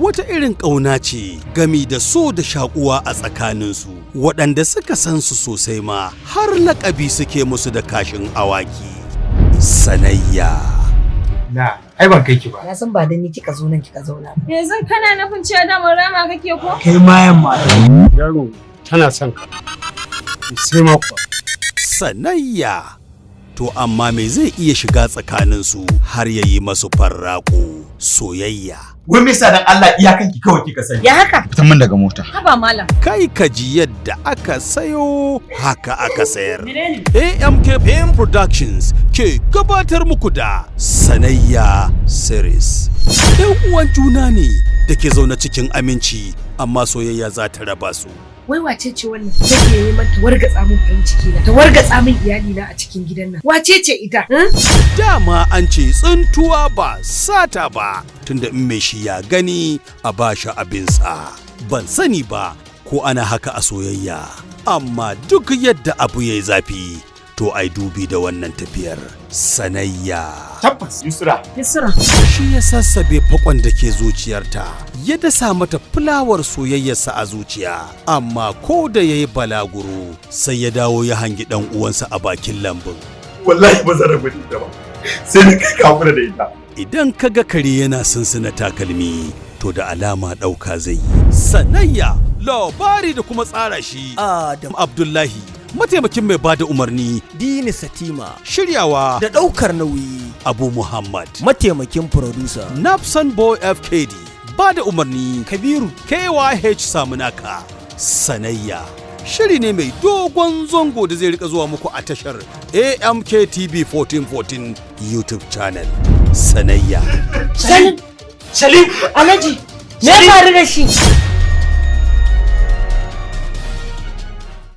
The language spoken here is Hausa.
wata irin ƙauna ce gami da so da shakuwa a tsakaninsu, waɗanda suka san su sosai ma har laƙabi suke musu da kashin awaki. Sanayya. Na, ai ban kai ki ba. Na san ba da ni kika zo nan kika zauna ba. Yanzu kana nufin cewa da mun rama kake ko? Kai mayan mata. Yaro tana son ka. Sai ma kuwa. Sanayya. To amma me zai iya shiga tsakaninsu har ya yi masu farraƙo soyayya? Wai me yasa dan Allah iyakanki kawai kika sani? Ya haka? Fitan min daga mota. Haba malam. Kai ka ji yadda aka sayo haka aka sayar. Menene? AMK Film Productions ke gabatar muku da Sanayya Series. Ɗan uwan juna ne da ke zaune cikin aminci amma soyayya za ta raba su. Wai wace ce wannan take neman ta wargatsa min farin ciki na, ta wargatsa min iyali na a cikin gidan nan? Wace ce ita? Dama an ce tsintuwa ba sata ba, tunda in mai shi ya gani a bashi abinsa. Ban sani ba ko ana haka a soyayya, amma duk yadda abu yayi zafi to ai dubi da wannan tafiyar Sanayya. Tabbas Yusra. Yusra. Shi ya sassabe fakon da ke zuciyarta, ya dasa mata fulawar soyayyarsa a zuciya, amma ko da yayi balaguro sai ya dawo ya hangi dan uwansa a bakin lambun. Wallahi ba zan rabu da ita ba. Sai ni kai ka da ita. Idan kaga kare yana sunsuna takalmi, to da alama ɗauka zai yi. Sanayya, labari da kuma tsara shi Adam Abdullahi, mataimakin mai bada umarni Dini Satima, shiryawa da ɗaukar nauyi Abu Muhammad, mataimakin producer Nafsan Boy FKD, bada umarni Kabiru KYH Samunaka. Sanayya shiri ne mai dogon zango da zai rika zuwa muku a tashar AMK TV 1414 YouTube channel. Sanayya. Salim, Salim, Alhaji, me ya faru da shi?